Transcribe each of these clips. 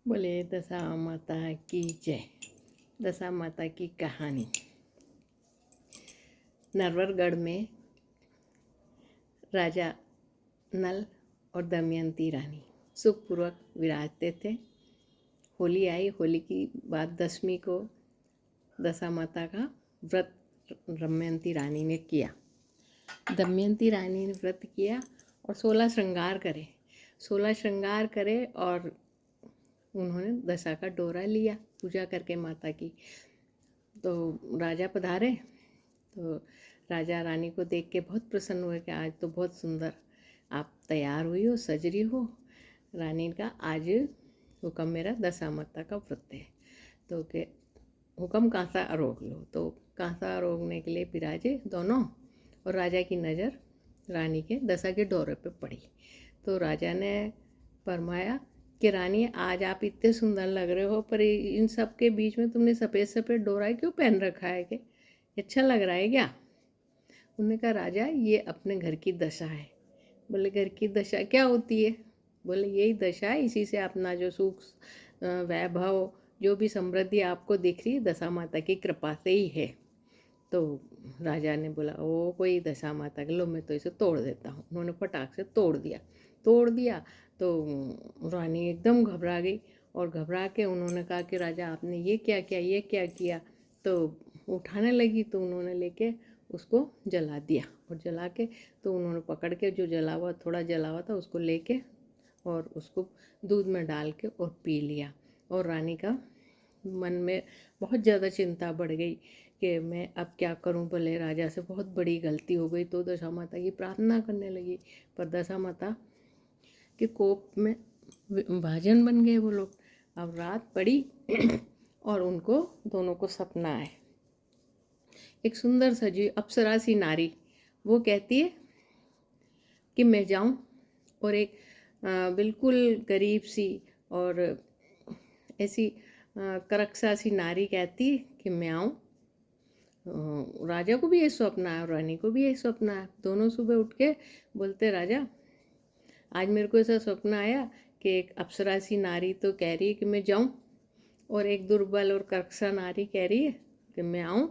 बोले दशा माता की जय। दशा माता की कहानी। नरवरगढ़ में राजा नल और दमयंती रानी सुखपूर्वक विराजते थे। होली आई। होली की बाद दशमी को दशा माता का व्रत दमयंती रानी ने किया। दमयंती रानी ने व्रत किया और 16 श्रृंगार करे। 16 श्रृंगार करे और उन्होंने दशा का डोरा लिया पूजा करके माता की। तो राजा पधारे तो राजा रानी को देख के बहुत प्रसन्न हुए कि आज तो बहुत सुंदर आप तैयार हुई हो, सज रही हो। रानी का आज हुक्म मेरा दशा माता का व्रत है तो के हुक्म कांसा रोक लो। तो कांसा रोकने के लिए बिराजे दोनों और राजा की नज़र रानी के दशा के डोरे पे पड़ी। तो राजा ने फरमाया कि रानी आज आप इतने सुंदर लग रहे हो, पर इन सब के बीच में तुमने सफ़ेद सफ़ेद डोरा क्यों पहन रखा है? कि अच्छा लग रहा है क्या? उन्होंने कहा राजा ये अपने घर की दशा है। बोले घर की दशा क्या होती है? बोले यही दशा है, इसी से अपना जो सुख वैभव जो भी समृद्धि आपको दिख रही है दशा माता की कृपा से ही है। तो राजा ने बोला ओ कोई दशा माता के लो मैं तो इसे तोड़ देता हूँ। उन्होंने फटाक से तोड़ दिया तो रानी एकदम घबरा गई और घबरा के उन्होंने कहा कि राजा आपने ये क्या किया, ये क्या किया? तो उठाने लगी तो उन्होंने लेके उसको जला दिया और जला के तो उन्होंने पकड़ के जो थोड़ा जला हुआ था उसको लेके और उसको दूध में डाल के और पी लिया। और रानी का मन में बहुत ज़्यादा चिंता बढ़ गई कि मैं अब क्या करूं, भले राजा से बहुत बड़ी गलती हो गई। तो दशा माता की प्रार्थना करने लगी, पर दशा माता के कोप में भाजन बन गए वो लोग। अब रात पड़ी और उनको दोनों को सपना आए। एक सुंदर सजी अप्सरा सी नारी वो कहती है कि मैं जाऊं और एक बिल्कुल गरीब सी और ऐसी करक्सा सी नारी कहती है कि मैं आऊं। राजा को भी ये स्वप्न आया और रानी को भी ये स्वप्न आया। दोनों सुबह उठ के बोलते राजा आज मेरे को ऐसा स्वप्न आया कि एक अप्सरा सी नारी तो कह रही है कि मैं जाऊं और एक दुर्बल और करक्सा नारी कह रही है कि मैं आऊं।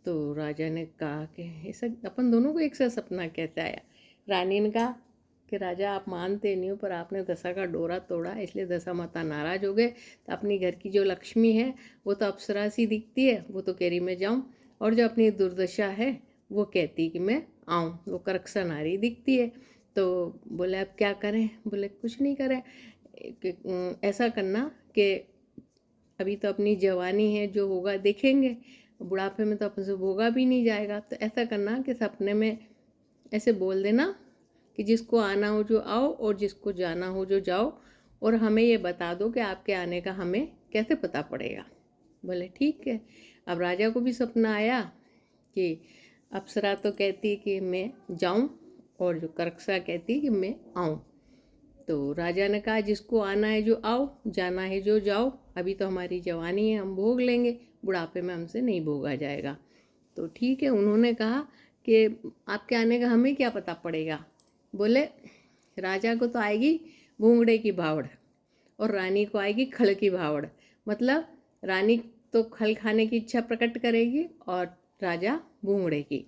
तो राजा ने कहा कि ऐसा अपन दोनों को एक सा सपना कैसे आया? रानी ने कहा कि राजा आप मानते नहीं हो, पर आपने दशा का डोरा तोड़ा इसलिए दशा माता नाराज हो गए। तो अपनी घर की जो लक्ष्मी है वो तो अप्सरा सी दिखती है, वो तो कह रही मैं जाऊं, और जो अपनी दुर्दशा है वो कहती कि मैं आऊं, वो करक्सा नारी दिखती है। तो बोले अब क्या करें? बोले कुछ नहीं करें, ऐसा करना कि अभी तो अपनी जवानी है, जो होगा देखेंगे, बुढ़ापे में तो अपन से भोगा भी नहीं जाएगा। तो ऐसा करना कि सपने में ऐसे बोल देना कि जिसको आना हो जो आओ और जिसको जाना हो जो जाओ, और हमें ये बता दो कि आपके आने का हमें कैसे पता पड़ेगा। बोले ठीक है। अब राजा को भी सपना आया कि अप्सरा तो कहती कि मैं जाऊं और जो करक्सा कहती कि मैं आऊं। तो राजा ने कहा जिसको आना है जो आओ, जाना है जो जाओ, अभी तो हमारी जवानी है, हम भोग लेंगे, बुढ़ापे में हमसे नहीं भोगा जाएगा। तो ठीक है। उन्होंने कहा कि आपके आने का हमें क्या पता पड़ेगा? बोले राजा को तो आएगी भूंगड़े की भावड़ और रानी को आएगी खल की भावड़। मतलब रानी तो खल खाने की इच्छा प्रकट करेगी और राजा भूंगड़े की।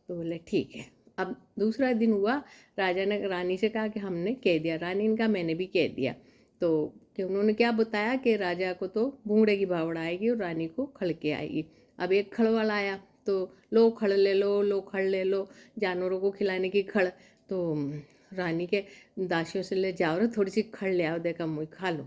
तो बोले ठीक है। अब दूसरा दिन हुआ, राजा ने रानी से कहा कि हमने कह दिया। रानी ने कहा मैंने भी कह दिया। तो कि उन्होंने क्या बताया कि राजा को तो भूंगड़े की भावड़ आएगी और रानी को खल के आएगी। अब एक खड़ वाला आया तो लो खड़ ले लो, लो खड़ ले लो, जानवरों को खिलाने की खड़। तो रानी के दासियों से ले जाओ ना थोड़ी सी खड़ ले आओ, देखा मुँह खा लो।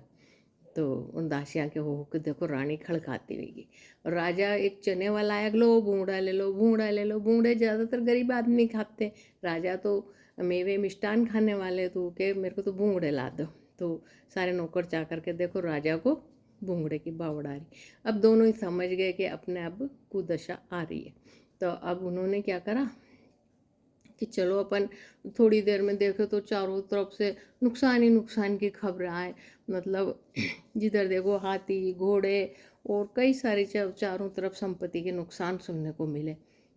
तो उन दासियाँ के हो के देखो रानी खड़ खाती हुई। और राजा एक चने वाला आया, लो भूंगड़ा ले लो, भूंगड़ा ले लो। भूंगड़े ज़्यादातर गरीब आदमी खाते, राजा तो मेवे मिष्टान खाने वाले, तो के मेरे को तो भूंगड़े ला दो। तो सारे नौकर चाकर के देखो राजा को भूंगड़े की बावड़ आ रही। अब दोनों ही समझ गए कि अपने अब कुदशा आ रही है। तो अब उन्होंने क्या करा कि चलो अपन थोड़ी देर में देखे तो चारों तरफ से नुकसान ही नुकसान की खबरें आए। मतलब जिधर देखो हाथी घोड़े और कई सारे चारों तरफ संपत्ति के नुकसान सुनने को मिले।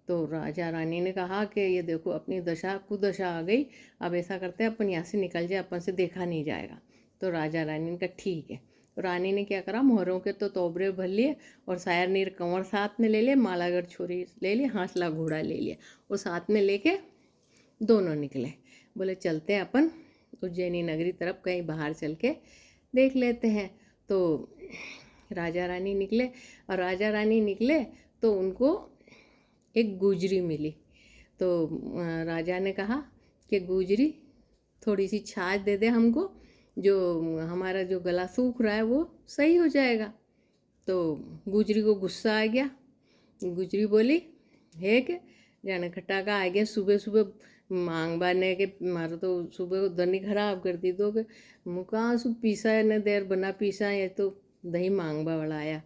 तो राजा रानी ने कहा कि ये देखो अपनी दशा कुदशा आ गई, अब ऐसा करते हैं अपन यहाँ से निकल जाए, अपन से देखा नहीं जाएगा। तो राजा रानी ने कहा ठीक है। रानी ने क्या करा, मोहरों के तो तोबरे भर लिए और शायर नीर कंवर साथ में ले लिए, मालागर छोरी ले ली, हांसला घोड़ा ले लिया, वो साथ में लेके दोनों निकले। बोले चलते हैं अपन उज्जैनी नगरी तरफ, कहीं बाहर चल के देख लेते हैं। तो राजा रानी निकले, और राजा रानी निकले तो उनको एक गुजरी मिली। तो राजा ने कहा कि गुजरी थोड़ी सी छाछ दे दे हमको, जो हमारा जो गला सूख रहा है वो सही हो जाएगा। तो गुजरी को गुस्सा आ गया। गुजरी बोली, है के जाने खट्टा का आ गया, सुबह सुबह मांग बाने के मारो तो सुबह दनी खराब कर दी, तो के मुका सु पीसा है न देर बना पीसा है, तो दही मांगबा वाला आया।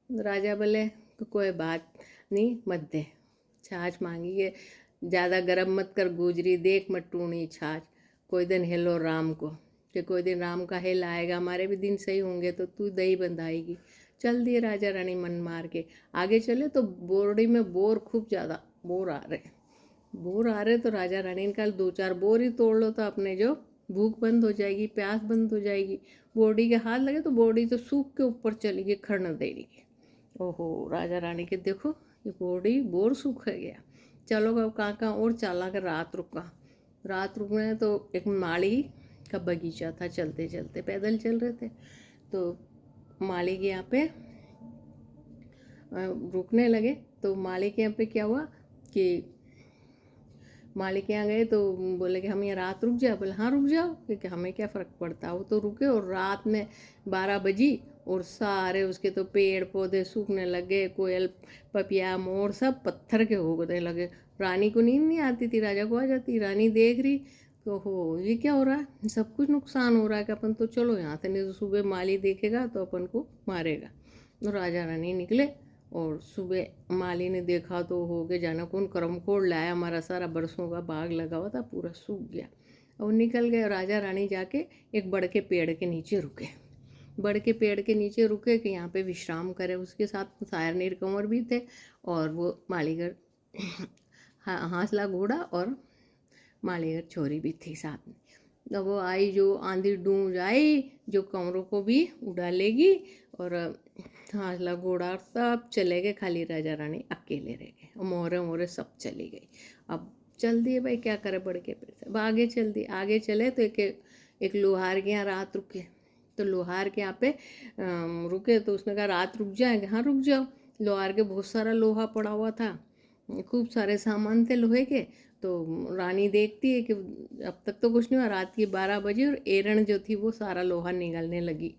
राजा बोले तो कोई बात नहीं, मत दे, छाछ मांगी है, ज़्यादा गरम मत कर गुजरी, देख मत टूणी छाछ, कोई दिन हेलो राम को, कि कोई दिन राम का हेल आएगा, हमारे भी दिन सही होंगे तो तू दही बंधाएगी। चल दिए राजा रानी मन मार के आगे चले। तो बोरडी में बोर खूब ज़्यादा बोर आ रहे, तो राजा रानी ने कहा 2-4 बोर ही तोड़ लो तो अपने जो भूख बंद हो जाएगी, प्यास बंद हो जाएगी। बोरडी के हाथ लगे तो बोरडी तो सूख के ऊपर चली गई, खड़न देरी की। ओहो, राजा रानी के देखो ये बोरडी बोर सूख गया। चलो अब कहाँ और चला कर रात रुकने तो एक माली का बगीचा था, चलते चलते पैदल चल रहे थे। तो माली के यहाँ पे रुकने लगे। तो माली के यहाँ पे क्या हुआ कि माली के यहाँ गए तो बोले कि हम यहाँ रात रुक जाए। बोले हाँ रुक जाओ, क्योंकि हमें क्या फ़र्क पड़ता। वो तो रुके और रात में 12 बजी और सारे उसके तो पेड़ पौधे सूखने लगे, कोयल पपिया मोर सब पत्थर के हो गए लगे। रानी को नींद नहीं आती थी, राजा को आ जाती। रानी देख रही तो हो ये क्या हो रहा है, सब कुछ नुकसान हो रहा है, कि अपन तो चलो यहाँ से, नहीं तो सुबह माली देखेगा तो अपन को मारेगा। तो राजा रानी निकले और सुबह माली ने देखा तो हो गया, जाना कौन करमकोड़ लाया, हमारा सारा बरसों का बाग लगा हुआ था पूरा सूख गया। और निकल गए। राजा रानी जाके एक बड़ के पेड़ के नीचे रुके, बड़ के पेड़ के नीचे रुके कि यहाँ पे विश्राम करे। उसके साथ शायर नीर कंवर भी थे और वो मालीगर हांसला घोड़ा और मालीगर छोरी भी थी साथ में। तो वो आई, जो आंधी डूंज आई, जो कंवरों को भी उड़ा लेगी, और हांसला घोड़ा सब चले गए, खाली राजा रानी अकेले रह गए, और मोहरे सब चली गई। अब चल दिए भाई, क्या करे, बड़ के पेड़ से। अब आगे चल दिए, आगे चले तो एक लोहार के यहाँ रात रुके। तो लोहार के यहाँ पे रुके तो उसने कहा रात रुक जाएंगे। हाँ रुक जाओ। लोहार के बहुत सारा लोहा पड़ा हुआ था, खूब सारे सामान थे लोहे के। तो रानी देखती है कि अब तक तो कुछ नहीं हुआ, रात की 12 बजे और एरण जो थी वो सारा लोहा निगलने लगी।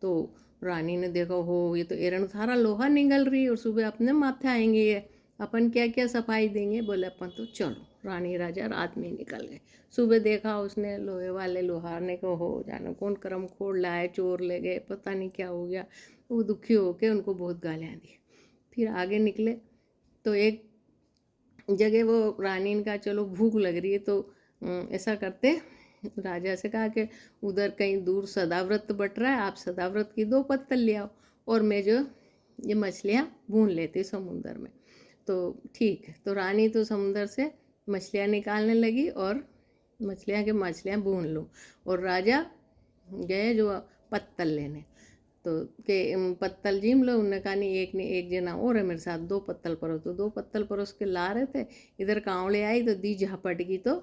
तो रानी ने देखा, हो ये तो एरण सारा लोहा निगल रही है और सुबह अपने माथे आएंगे ये, अपन क्या क्या सफाई देंगे। बोले अपन तो चलो। रानी राजा रात में निकल गए। सुबह देखा उसने, लोहे वाले लोहार ने को हो जानो कौन करम खोड़ लाए, चोर ले गए, पता नहीं क्या हो गया। वो दुखी होके उनको बहुत गालियाँ दी। फिर आगे निकले तो एक जगह वो रानी ने कहा चलो भूख लग रही है, तो ऐसा करते, राजा से कहा कि उधर कहीं दूर सदाव्रत बट रहा है, आप सदाव्रत की 2 पत्तल ले आओ और मैं जो ये मछलियाँ भून लेती समुंदर में। तो ठीक है। तो रानी तो समुंदर से मछलियाँ निकालने लगी और मछलियाँ भून लो, और राजा गए जो पत्तल लेने। तो के पत्तल जीम लो। उन्होंने कहा नहीं, एक जना और है मेरे साथ, 2 पत्तल परोस। तो 2 पत्तल परोस के ला रहे थे, इधर कांवड़े आई तो दी झापट गई, तो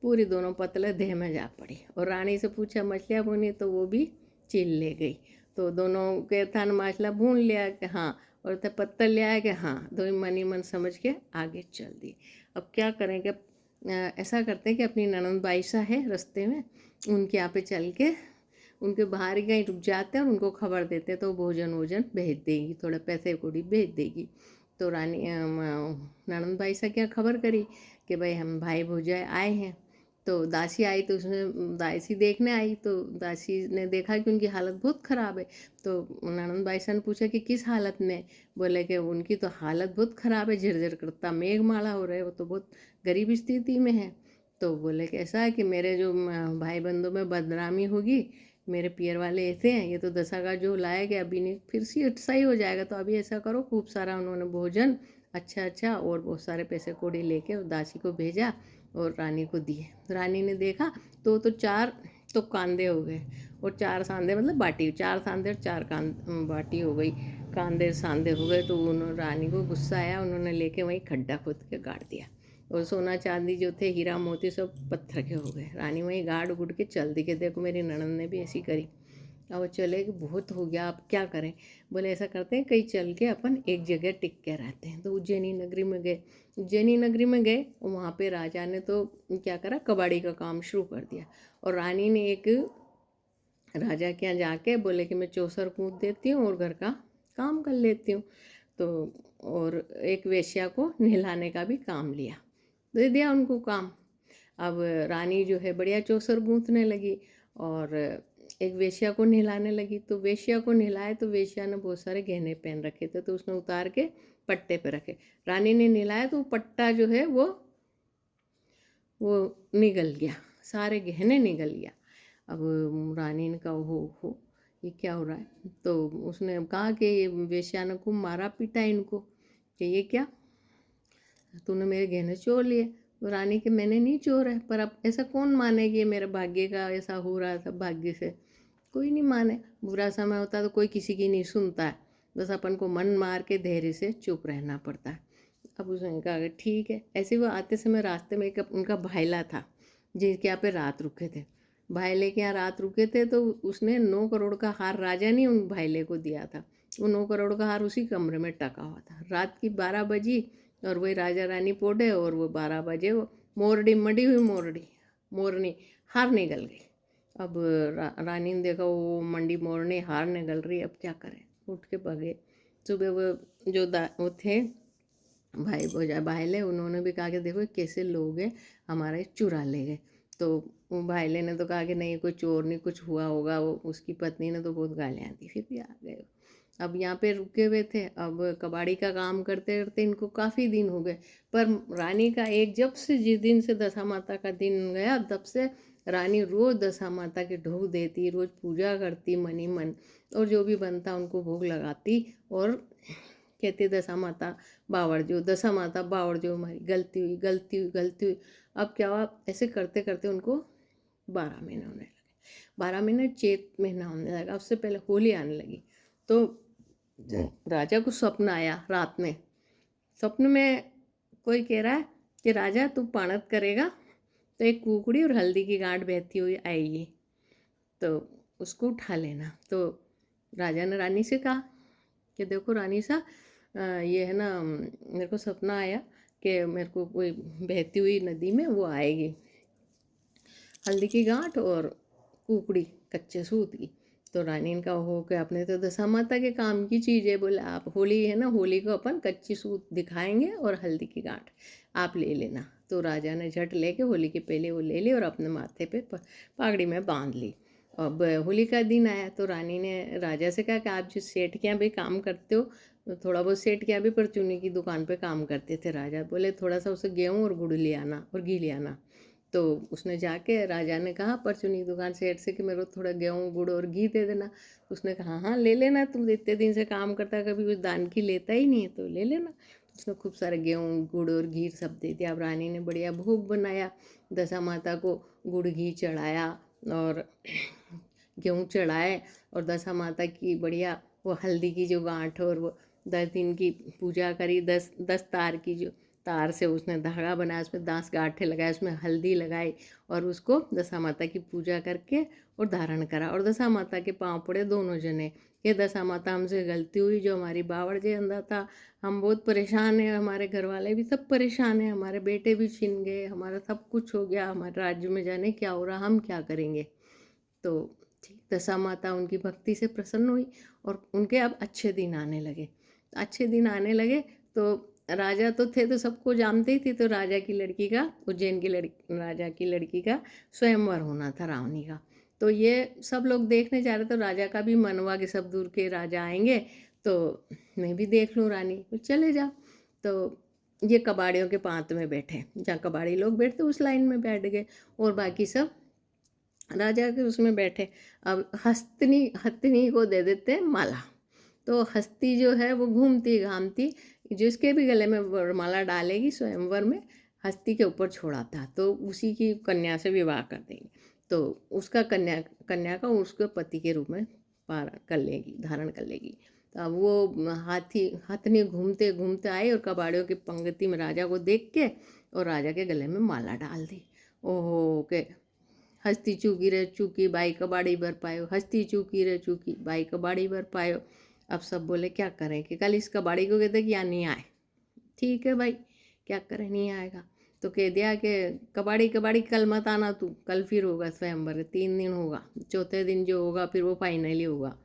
पूरी दोनों पत्तलें देह में जा पड़ी। और रानी से पूछा मछलियाँ भूनी, तो वो भी चील ले गई। तो दोनों के थान मछलियाँ भून लिया कि हाँ, और तो पत्तल ले आया कि हाँ, दो मनी मन समझ के आगे चल दी। अब क्या करेंगे, ऐसा करते हैं कि अपनी ननंद बाईसा है रास्ते में, उनके यहाँ पे चल के उनके बाहर ही कहीं रुक जाते हैं और उनको खबर देते हैं, तो भोजन भेज देगी, थोड़ा पैसे कौड़ी भेज देगी। तो रानी ननंद भाई से क्या खबर करी कि भाई हम भाई भौजाई आए हैं। तो दासी आई, तो उसने दासी देखने आई, तो दासी ने देखा कि उनकी हालत बहुत ख़राब है। तो ननंद भाई से ने पूछा कि किस हालत में। बोले कि उनकी तो हालत बहुत ख़राब है, झरझर करता मेघमाला हो रहा है, वो तो बहुत गरीब स्थिति में है। तो बोले कि ऐसा है कि मेरे जो भाई बंधु में बदनामी होगी, मेरे पियर वाले ऐसे हैं, ये तो दशा का जो लाएगा अभी नहीं, फिर सही हो जाएगा। तो अभी ऐसा करो, खूब सारा उन्होंने भोजन अच्छा और बहुत सारे पैसे कौड़ी लेके और दासी को भेजा और रानी को दिए। रानी ने देखा तो 4 तो कांदे हो गए, और 4 सांदे मतलब बाटी, 4 सांदे और 4 बाटी हो गई, कांदे सांदे हो गए। तो उन्होंने रानी को गुस्सा आया, उन्होंने लेके वहीं खड्डा खोद के गाड़ दिया और सोना चांदी जो थे, हीरा मोती सब पत्थर के हो गए। रानी वहीं गाड़ गुड़ के चल दी कि देखो मेरी ननद ने भी ऐसी करी। अब वो चले कि बहुत हो गया, अब क्या करें। बोले ऐसा करते हैं कहीं चल के अपन एक जगह टिक के रहते हैं। तो उज्जैनी नगरी में गए। उज्जैनी नगरी में गए, वहाँ पे राजा ने तो क्या करा, कबाड़ी का काम शुरू कर दिया। और रानी ने एक राजा के यहाँ जाके बोले कि मैं चौसर कूद देती हूँ और घर का काम कर लेती हूँ। तो और एक वेश्या को नहलाने का भी काम लिया, दे दिया उनको काम। अब रानी जो है बढ़िया चौसर गूंथने लगी और एक वेश्या को नहलाने लगी। तो वेश्या को नहलाए तो वेश्या ने बहुत सारे गहने पहन रखे थे, तो उसने उतार के पट्टे पे रखे। रानी ने नहलाया तो पट्टा जो है वो निगल गया, सारे गहने निगल गया। अब रानी ने कहा हो ये क्या हो रहा है। तो उसने कहा कि ये वेश्या ने खूब मारा पीटा इनको कि ये क्या, तूने मेरे गहने चोर लिए। तो रानी के मैंने नहीं चोर है, पर अब ऐसा कौन माने कि ये मेरे भाग्य का ऐसा हो रहा था, भाग्य से कोई नहीं माने। बुरा समय होता है तो कोई किसी की नहीं सुनता है, बस अपन को मन मार के धैर्य से चुप रहना पड़ता है। अब उसने कहा कि ठीक है। ऐसे वो आते समय रास्ते में एक उनका भाईला था जिनके यहाँ पे रात रुके थे। भाईले के यहाँ रात रुके थे तो उसने 9 करोड़ का हार राजा ने उन भाईले को दिया था। वो 9 करोड़ का हार उसी कमरे में टका हुआ था। रात की 12 बजी और वही राजा रानी पोड़े और वो 12 बजे वो मोरनी मोरनी हार निकल गई। अब रानी ने देखा वो मंडी मोरनी हार निकल रही, अब क्या करें, उठ के भागे। सुबह वो जो वो थे भाई भोजा भाईले, उन्होंने भी कहा कि देखो कैसे लोग हैं, हमारे चुरा ले गए। तो वो भाईले ने तो कहा कि नहीं कोई चोर नहीं, कुछ हुआ होगा। वो उसकी पत्नी ने तो बहुत गालियाँ दी, फिर भी आ गए। अब यहाँ पे रुके हुए थे, अब कबाड़ी का काम करते करते इनको काफ़ी दिन हो गए। पर रानी का एक जब से जिस दिन से दशा माता का दिन गया तब से रानी रोज़ दशा माता के ढोक देती, रोज़ पूजा करती मनी मन, और जो भी बनता उनको भोग लगाती और कहती दशा माता बावड़ जो, दशा माता बावड़ जो, हमारी गलती हुई गलती हुई गलती हुई। अब क्या हुआ, ऐसे करते करते उनको 12 महीने होने लगे। 12 महीने चैत महीना होने लगा, उससे पहले होली आने लगी। तो राजा को स्वप्न आया रात में। स्वप्न में कोई कह रहा है कि राजा तू पाणत करेगा तो एक कुकड़ी और हल्दी की गांठ बहती हुई आएगी, तो उसको उठा लेना। तो राजा ने रानी से कहा कि देखो रानी सा, ये है ना, मेरे को सपना आया कि मेरे को कोई बहती हुई नदी में वो आएगी, हल्दी की गांठ और कुकड़ी कच्चे सूत की। तो रानी का हो के आपने तो दशा माता के काम की चीज़ है। बोले आप होली है ना, होली को अपन कच्ची सूत दिखाएंगे और हल्दी की गांठ आप ले लेना। तो राजा ने झट लेके होली के पहले वो ले ली और अपने माथे पे पगड़ी में बांध ली। अब होली का दिन आया तो रानी ने राजा से कहा कि आप जिस सेठ के यहाँ भी काम करते हो, तो थोड़ा बहुत सेठ के यहाँ भी परचूनी की दुकान पे काम करते थे। राजा बोले थोड़ा सा उसे गेहूँ और गुड़ ले आना और घी ले आना। तो उसने जाके राजा ने कहा परचूनी की दुकान सेठ से कि मेरे को थोड़ा गेहूँ गुड़ और घी दे देना। उसने कहा हाँ ले लेना, तुम इतने दिन से काम करता है, कभी कुछ दान की लेता ही नहीं है, तो ले लेना। उसने खूब सारे गेहूँ गुड़ और घी सब दे दिया। अब रानी ने बढ़िया भोग बनाया, दशा माता को गुड़ घी चढ़ाया और गेहूँ चढ़ाए और दशा माता की बढ़िया वो हल्दी की जो गांठ और वो 10 दिन की पूजा करी। 10 तार की जो तार से उसने धागा बनाया, उसमें 10 गांठें लगाए, उसमें हल्दी लगाई और उसको दशा माता की पूजा करके और धारण करा। और दशा माता के पाँव पड़े दोनों जने, ये दशा माता हमसे गलती हुई, जो हमारी बावड़ जे अंदर था, हम बहुत परेशान हैं, हमारे घर वाले भी सब परेशान हैं, हमारे बेटे भी छिन गए, हमारा सब कुछ हो गया, हमारे राज्य में जाने क्या हो रहा, हम क्या करेंगे। तो ठीक, दशा माता उनकी भक्ति से प्रसन्न हुई और उनके अब अच्छे दिन आने लगे। अच्छे दिन आने लगे तो राजा तो थे तो सबको जानते ही थे। तो राजा की लड़की का, उज्जैन की लड़की, राजा की लड़की का स्वयंवर होना था रावणी का। तो ये सब लोग देखने जा रहे, तो राजा का भी मन हुआ कि सब दूर के राजा आएंगे तो मैं भी देख लूँ रानी, तो चले जाओ। तो ये कबाड़ियों के पांत में बैठे, जहाँ कबाड़ी लोग बैठते उस लाइन में बैठ गए और बाकी सब राजा के उसमें बैठे। अब हथनी को दे देते हैं माला। तो हस्ती जो है वो घूमती घामती जिसके भी गले में वरमाला डालेगी स्वयंवर में, हस्ती के ऊपर छोड़ा था तो उसी की कन्या से विवाह कर देंगे। तो उसका कन्या का उसके पति के रूप में धारण कर लेगी। तो अब वो हथनी घूमते घूमते आई और कबाड़ियों की पंक्ति में राजा को देख के और राजा के गले में माला डाल दी। ओहो के हस्ती चूकी रे चूकी बाई कबाड़ी भर पायो, हस्ती चूकी रे चूकी बाई कबाड़ी भर पायो। अब सब बोले क्या करें कि कल इस कबाड़ी को कहते कि यहाँ नहीं आए। ठीक है भाई, क्या करें, नहीं आएगा तो कह दिया कि कबाड़ी कबाड़ी कल मत आना तू, कल फिर होगा स्वयंवर, 3 दिन होगा, चौथे दिन जो होगा फिर वो फाइनली होगा।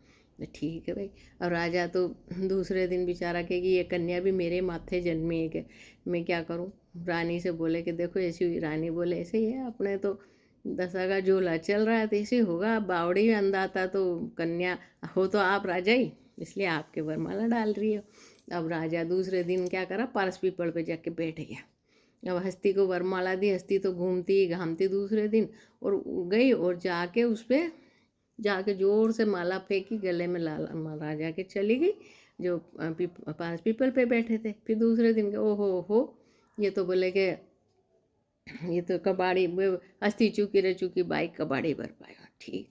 ठीक है भाई। और राजा तो दूसरे दिन बेचारा के कि ये कन्या भी मेरे माथे जन्मी है, कि मैं क्या करूं। रानी से बोले कि देखो ऐसी हुई। रानी बोले ऐसे ही है, अपने तो दशा का झोला चल रहा है तो ऐसे होगा। बावड़ी में अंधाता तो कन्या हो तो आप राजा ही, इसलिए आपके वरमाला डाल रही हो। अब राजा दूसरे दिन क्या करा, पारस पीपल पे जाके बैठ गया। अब हस्ती को वरमाला दी। हस्ती तो घूमती घामती दूसरे दिन और गई और जाके उस पर जाके जोर से माला फेंकी, गले में माला जाके चली गई जो पारस पीपल पे बैठे थे। फिर दूसरे दिन के ओहो ये तो बोले कि ये तो कबाड़ी हस्ती चूकी रे चूकी बाइक कबाड़ी भर पाएगा। ठीक।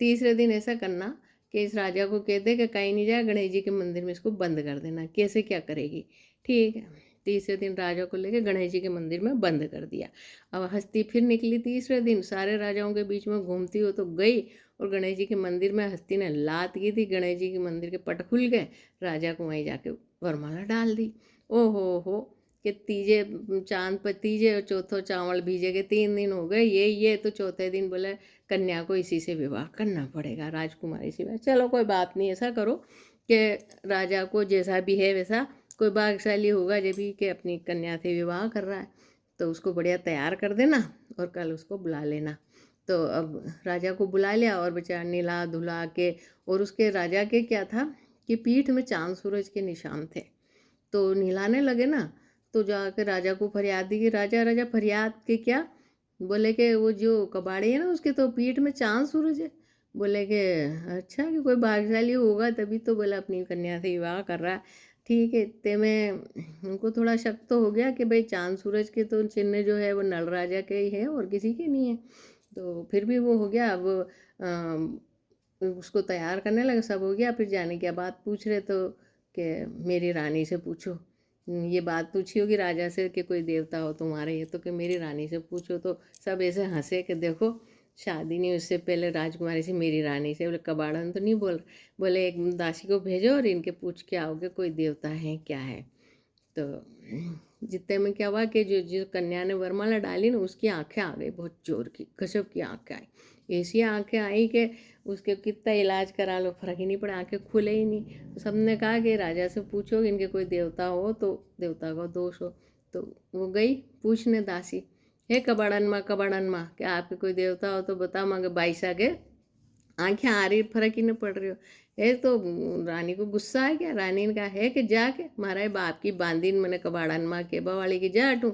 तीसरे दिन ऐसा करना कि इस राजा को कह दे कि कहीं नहीं जाए, गणेश जी के मंदिर में इसको बंद कर देना। कैसे क्या करेगी। ठीक है। तीसरे दिन राजा को लेके गणेश जी के मंदिर में बंद कर दिया। अब हस्ती फिर निकली तीसरे दिन, सारे राजाओं के बीच में घूमती हो तो गई और गणेश जी के मंदिर में हस्ती ने लात की थी। गणेश जी के मंदिर के पट खुल गए, राजा को वहीं जाके वरमाला डाल दी। ओहो कि तीजे चांद पर तीजे और चौथो चावल भीजे के 3 दिन हो गए। ये तो चौथे दिन बोले कन्या को इसी से विवाह करना पड़ेगा, राजकुमारी से। चलो कोई बात नहीं, ऐसा करो कि राजा को जैसा भी है वैसा कोई भाग्यशाली होगा जब भी कि अपनी कन्या से विवाह कर रहा है, तो उसको बढ़िया तैयार कर देना और कल उसको बुला लेना। तो अब राजा को बुला लिया और बेचारा नीला धुला के, और उसके राजा के क्या था कि पीठ में चांद सूरज के निशान थे। तो नहलाने लगे ना, तो जाकर राजा को फरियाद दी कि राजा फरियाद के क्या। बोले कि वो जो कबाड़ी है ना उसके तो पीठ में चांद सूरज है। बोले कि अच्छा, कि कोई भाग्यशाली होगा तभी तो बोला अपनी कन्या से विवाह कर रहा है। ठीक है। इतने में उनको थोड़ा शक तो हो गया कि भाई चांद सूरज के तो चिन्ह जो है वो नल राजा के ही है और किसी के नहीं है। तो फिर भी वो हो गया। अब उसको तैयार करने लगे, सब हो गया। फिर जाने की बात पूछ रहे तो कि मेरी रानी से पूछो। ये बात पूछी होगी राजा से कि कोई देवता हो तुम्हारे, ये तो कि मेरी रानी से पूछो। तो सब ऐसे हंसे कि देखो शादी नहीं उससे पहले राजकुमारी से मेरी रानी से। बोले कबाड़न तो नहीं बोले एक दासी को भेजो और इनके पूछ के आओगे कोई देवता है क्या है। तो जितने में क्या हुआ कि जो कन्या ने वरमाला डाली ना उसकी आंखें आ गई, बहुत जोर की गजब की आंखें आई। ऐसी आंखें आई कि उसके कितना इलाज करा लो फर्क ही नहीं पड़ा, आंखें खुले ही नहीं। तो सबने कहा कि राजा से पूछो इनके कोई देवता हो तो देवता का दोष हो। तो वो गई पूछने दासी, हे कबाड़न माँ क्या आपके कोई देवता हो तो बता। मांगे बाईसा के आंखें आ रही फर्क ही नहीं पड़ रही हो। ये तो रानी को गुस्सा है क्या। रानी ने कहा है कि जाके मारा बाप की बांदीन मैंने कबाड़न माँ के बवाली की जा हटूँ,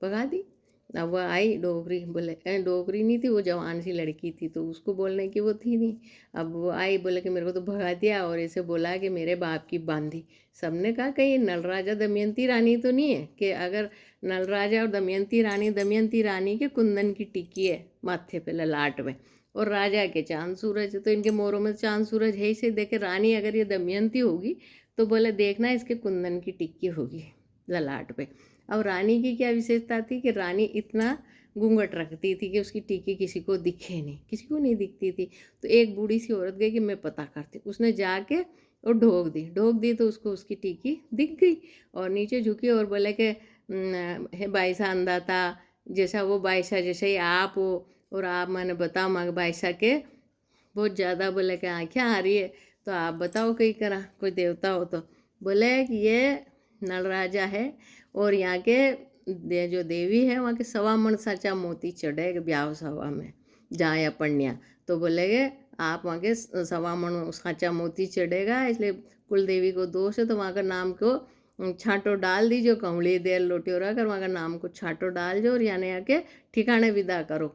भगा दी। अब वह आई डोगरी, बोले डोगरी नहीं थी वो, जवान सी लड़की थी तो उसको बोलने की वो थी नहीं। अब वो आई बोले कि मेरे को तो भगा दिया और ऐसे बोला कि मेरे बाप की बांधी। सबने कहा कहीं नल राजा दमयंती रानी तो नहीं है, कि अगर नल राजा और दमयंती रानी के कुंदन की टिक्की है माथे पे ललाट में और राजा के चांद सूरज, तो इनके मोरों में चांद सूरज है। इसे देखे रानी अगर ये दमयंती होगी तो बोले देखना इसके कुंदन की टिक्की होगी ललाट पे। अब रानी की क्या विशेषता थी कि रानी इतना घूंघट रखती थी कि उसकी टिक्की किसी को दिखे नहीं, किसी को नहीं दिखती थी। तो एक बूढ़ी सी औरत गई कि मैं पता करती, उसने जाके और ढोक दी तो उसको उसकी टिक्की दिख गई और नीचे झुकी और बोले कि हे बाईसा अंधा था जैसा वो बाईसा जैसे ही आप हो और आप मैंने बताओ माँ बाईसा के बहुत ज़्यादा बोले कि आँखें आ रही है तो आप बताओ कहीं करा कोई देवता हो तो। बोले कि ये नल राजा है और यहाँ के जो देवी है वहाँ के 1.25 मन सच्चा मोती चढ़े ब्याह सभा में जहाँ या पढ़निया। तो बोलेगे आप वहाँ के 1.25 मन सच्चा मोती चढ़ेगा, इसलिए कुल देवी को दोष है तो वहाँ का नाम को छांटो डाल दीजिए, कमली देर लोटी हो रहा कर वहाँ का नाम को छांटो डाल जो और यानी आके ठिकाने विदा करो।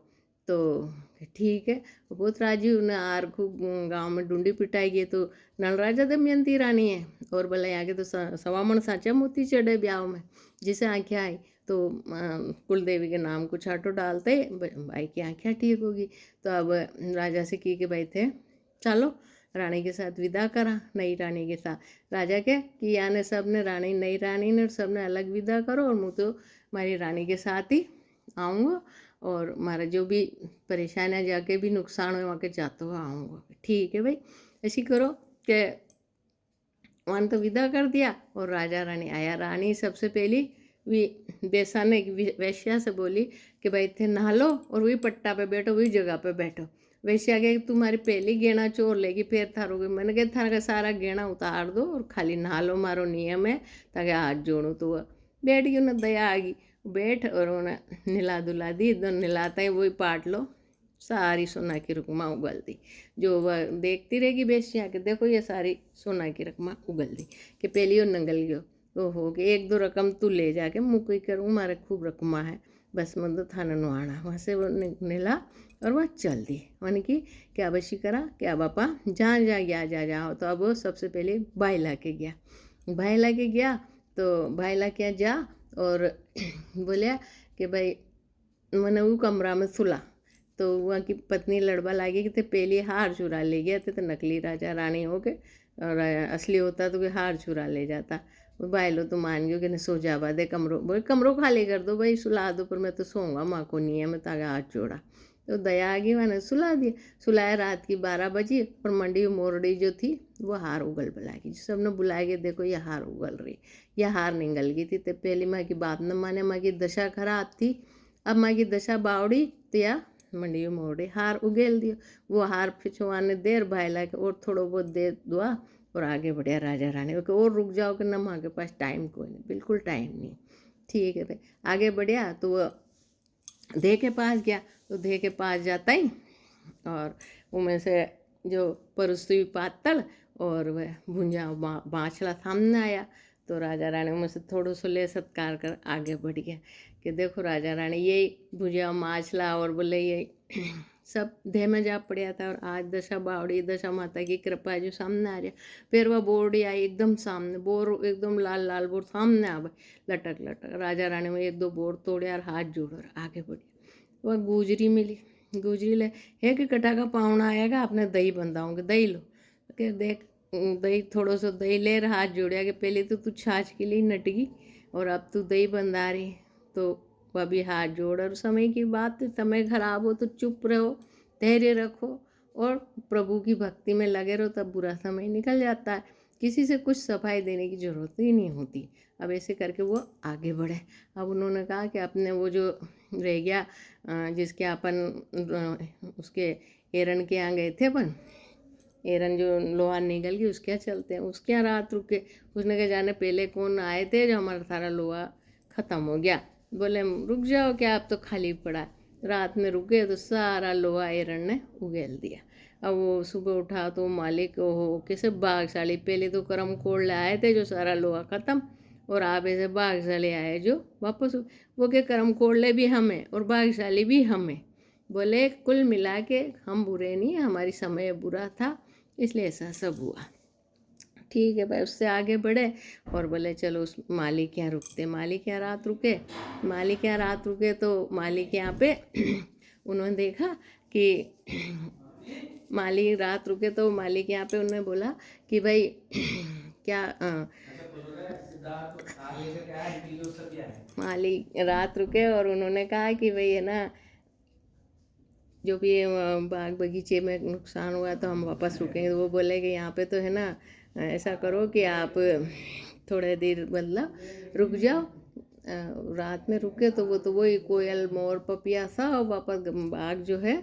तो ठीक है, बहुत राजी उन्हें आर खूब गांव में ढूंढी पिटाई की तो नल राजा दमयंती रानी है और बोले यहाँ के तो 1.25 मन साचा मोती चढ़े ब्याह में, जिसे आंखें आई। तो कुल देवी के नाम को छाटो डालते भाई की आँखें ठीक होगी। तो अब राजा से की कि भाई थे चलो रानी के साथ विदा करा, नई रानी के साथ। राजा के कि याने सब ने रानी नई रानी ने सब ने अलग विदा करो और मैं तो हमारी रानी के साथ ही आऊँगा और हमारा जो भी परेशानियाँ जाके भी नुकसान हो वहाँ के जाते हुए आऊँगा। ठीक है भाई, ऐसी करो कि वहाँ तो विदा कर दिया और राजा रानी आया। रानी सबसे पहली बेसा ने वैश्या से बोली कि भाई थे नहा लो और वही पट्टा पे बैठो, वही जगह पे बैठो। वैश्या के तुम्हारी पहली गेना चोर लेगी फिर थारोगे। मैंने कहा थारा का सारा गेना उतार दो और खाली नहा लो, मारो नियम है ताकि हाथ जोड़ो। तो वह बैठ गई, उन्हें दया आ गई, बैठ और उन्हें नहला धुला दी। एकदम नहलाता ही वही पाट लो सारी सोना की रकमा उगल दी। जो वह देखती रहेगी बेशिया के देखो ये सारी सोना की रकमा उगल दी कि पहली और नंगल गयो ओहो कि एक दो रकम तू ले जाके मुकई करूँ, मारे खूब रकमा है बस मतलब थाना नुआना। वहाँ से वो निला और वह चल दी। मन की क्या बशी करा क्या बापा जहाँ जहाँ गया जा जाओ। तो अब वो सबसे पहले भाई ला के गया, भाई ला के गया तो भाई ला के जा और बोलिया कि भाई मैंने वो कमरा में सुला। तो वहाँ की पत्नी लड़बा लागी कि ते पहले हार चुरा ले गया तो नकली राजा रानी हो के और असली होता तो हार चुरा ले जाता। वो भाई लो तो मान गयो कि नहीं सो जावा दे कमरों, बोले कमरों खाली कर दो भाई सुला दो, पर मैं तो सोऊंगा माँ को नहीं है मैं ताकि हाथ जोड़ा। तो दया आ गई, मैंने सुला दिया। सुलाया रात की 12 बजी और मंडी मोरड़ी जो थी वो हार उगल बुलाएगी। सबने बुलाए गए देखो ये हार उगल रही, यह हार निगल गई थी। तो पहली माँ की बात न माने, माँ की दशा खराब थी। अब माँ की दशा बावड़ी तो या मंडी मोरड़ी हार उगेल दियो। वो हार पिछवाने देर भाई ला के और थोड़ा बहुत दे दुआ और आगे बढ़िया राजा रानी को और रुक जाओ कि ना माँ के पास टाइम कोई नहीं, बिल्कुल टाइम नहीं। ठीक है भाई आगे बढ़िया। तो वो दे के पास गया, तो दे के पास जाता ही और उनमें से जो परसुई पातल और वह भुंजा बाँचला सामने आया। तो राजा रानी में से थोड़ा सा ले सत्कार कर आगे बढ़ गया कि देखो राजा रानी यही भुंजा माछला और बोले ये सब देह में जा पड़ा था। और आज दशा बावड़ी दशा माता की कृपा जो सामने आ रहा। फिर वह बोर्डी आई एकदम सामने, बोर एकदम लाल लाल बोर सामने आ गई लटक लटक। राजा रानी में एक दो बोर तोड़े और हाथ जोड़ और आगे बढ़ी। वह गुजरी मिली, गुजरी ले है कि कटा का पावना आएगा आपने दही बंधाऊंगे, दही लो कि देख दही थोड़ा सा दही ले रहा हाथ जोड़िया कि पहले तो तू छाछ के लिए नटगी और अब तू दही बंधा रही। तो वह भी हाथ जोड़ और समय की बात, समय खराब हो तो चुप रहो, धैर्य रखो और प्रभु की भक्ति में लगे रहो, तब बुरा समय निकल जाता है। किसी से कुछ सफाई देने की ज़रूरत ही नहीं होती। अब ऐसे करके वो आगे बढ़े। अब उन्होंने कहा कि अपने वो जो रह गया जिसके अपन उसके एरन के यहाँ गए थे अपन, एरन जो लोहा निकल गई उसके यहाँ चलते हैं, उसके यहाँ रात रुके। उसने कहा जाने पहले कौन आए थे जो हमारा सारा लोहा ख़त्म हो गया। बोले रुक जाओ क्या आप तो खाली पड़ा है। रात में रुके तो सारा लोहा एरन ने उगेल दिया। अब वो सुबह उठा तो मालिक हो कैसे भागशाली, पहले तो करम कोड़ ले आए थे जो सारा लोहा ख़त्म और आप ऐसे भागशाली आए जो वापस। वो के करम कोड़ले भी हमें और भागशाली भी हमें। बोले कुल मिला के हम बुरे नहीं, हमारी समय बुरा था इसलिए ऐसा सब हुआ। ठीक है भाई, उससे आगे बढ़े और बोले चलो उस मालिक के यहाँ रुकते। मालिक के यहाँ रात रुके, मालिक के यहाँ रात रुके तो मालिक के यहाँ पे उन्होंने देखा कि मालिक रात रुके तो मालिक यहाँ पे उन्होंने बोला कि भाई क्या मालिक रात रुके और उन्होंने कहा कि भाई है ना जो भी बाग बगीचे में नुकसान हुआ तो हम वापस रुकेंगे। तो वो बोले कि यहाँ पे तो है ना ऐसा करो कि आप थोड़े देर मतलब रुक जाओ। रात में रुके तो वो तो वही कोयल मोर पपिया सा और वापस बाग जो है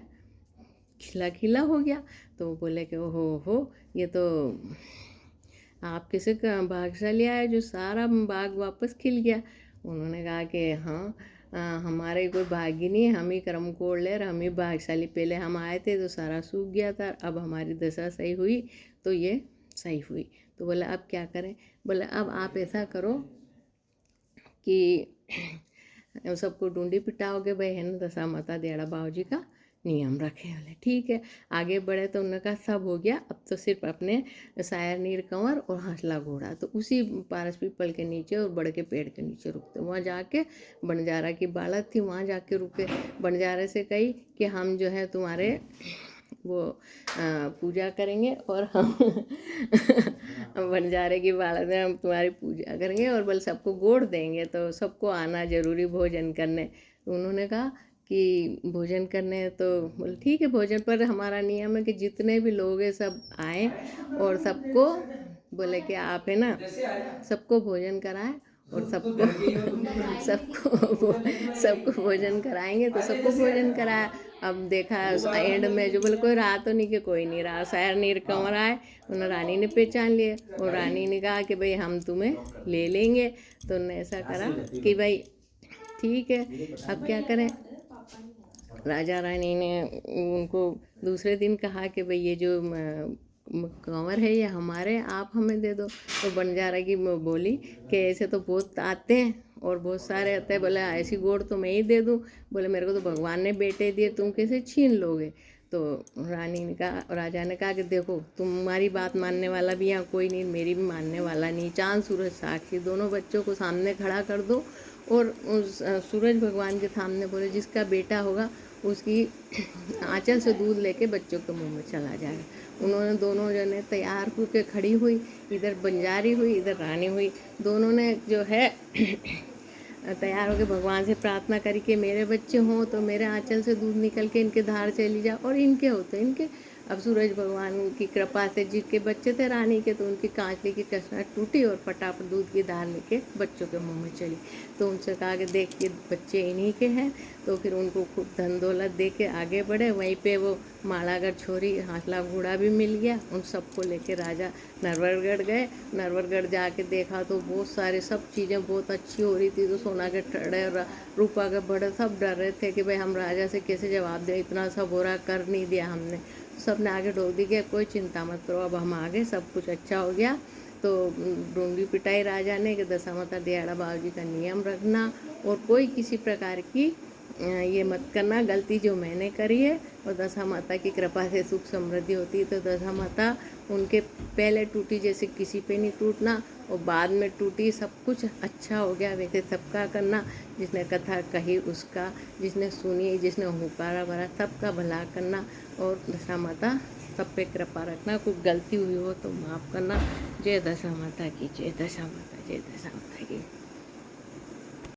खिला खिला हो गया। तो वो बोले कि ओहो हो ये तो आप किसी का भागशाली आया जो सारा बाग वापस खिल गया। उन्होंने कहा कि हाँ हमारे कोई भाग्य नहीं है, हम ही कर्म कोड़ ले, हम ही भागशाली। पहले हम आए थे तो सारा सूख गया था, अब हमारी दशा सही हुई तो ये सही हुई। तो बोला अब क्या करें। बोला अब आप ऐसा करो कि सबको ढूंढी पिटाओगे भाई है ना दशा माता देड़ा बाबू जी का नियम रखे। बोले ठीक है। आगे बढ़े तो उन्होंने कहा सब हो गया, अब तो सिर्फ अपने सायर नीर कंवर और हंसला घोड़ा तो उसी पारस पीपल के नीचे और बड़ के पेड़ के नीचे रुकते। वहाँ जाके बंजारा की बालक थी, वहाँ जाके रुके। बंजारे से कही कि हम जो है तुम्हारे वो पूजा करेंगे और हम बंजारे की बालक में हम तुम्हारी पूजा करेंगे और बल सबको गोड़ देंगे, तो सबको आना जरूरी भोजन करने। तो उन्होंने कहा कि भोजन करने, तो बोले ठीक है भोजन पर हमारा नियम है कि जितने भी लोग हैं सब आए और सबको बोले कि आप है ना सबको भोजन कराएं और सबको सबको भोजन कराएंगे, तो सबको भोजन कराया। अब देखा एंड में जो बोले कोई रहा तो नहीं, कि कोई नहीं रहा। सायर नीर कंवर आए, उन्हें रानी ने पहचान लिए और रानी ने कहा कि भाई हम तुम्हें ले लेंगे। तो उन्होंने ऐसा करा कि भाई ठीक है अब क्या करें। राजा रानी ने उनको दूसरे दिन कहा कि भाई ये जो कंवर है ये हमारे, आप हमें दे दो। तो बंजारा की बोली कि ऐसे तो बहुत आते हैं और बहुत सारे आते हैं, बोले ऐसी गोड़ तो मैं ही दे दूँ। बोले मेरे को तो भगवान ने बेटे दिए, तुम कैसे छीन लोगे। तो रानी ने कहा, राजा ने कहा कि देखो तुम्हारी बात मानने वाला भी यहाँ कोई नहीं, मेरी भी मानने वाला नहीं। चांद सूरज साक्षी, दोनों बच्चों को सामने खड़ा कर दो और उस सूरज भगवान के सामने बोले जिसका बेटा होगा उसकी आंचल से दूध लेके बच्चों के मुंह में चला जाएगा। उन्होंने दोनों जने तैयार होकर खड़ी हुई, इधर बंजारी हुई इधर रानी हुई। दोनों ने जो है तैयार होकर भगवान से प्रार्थना करी कि मेरे बच्चे हों तो मेरे आंचल से दूध निकल के इनके धार चली जाए, और इनके होते इनके। अब सूरज भगवान की कृपा से जिसके बच्चे थे रानी के, तो उनकी कांचली की कसरत टूटी और फटाफट दूध की धार लेके बच्चों के मुंह में चली। तो उनसे कहा कि देख के बच्चे इन्हीं के हैं। तो फिर उनको खूब धन दौलत दे के आगे बढ़े। वहीं पे वो मालागर छोरी हंसला घोड़ा भी मिल गया। उन सबको लेके राजा नरवरगढ़ गए। नरवरगढ़ जाके देखा तो बहुत सारे सब चीज़ें बहुत अच्छी हो रही थी। तो सोना के ठड़े रूपा के बड़े सब डर रहे थे कि भाई हम राजा से कैसे जवाब दें, इतना सब हो रहा, कर नहीं दिया हमने। सब ने आगे ढोक दी कि कोई चिंता मत करो, अब हम आगे सब कुछ अच्छा हो गया। तो डूंगी पिटाई राजा ने कि दशामाता दिहाड़ा बाबूजी का नियम रखना और कोई किसी प्रकार की ये मत करना गलती जो मैंने करी है। और दशा माता की कृपा से सुख समृद्धि होती है। तो दशा माता उनके पहले टूटी जैसे किसी पे नहीं टूटना और बाद में टूटी, सब कुछ अच्छा हो गया वैसे सबका करना। जिसने कथा कही उसका, जिसने सुनी, जिसने हुकारा भरा, सबका भला करना। और दशा माता सब पे कृपा रखना। कोई गलती हुई हो तो माफ़ करना। जय दशा माता की, जय दशा माता, जय दशा माता की।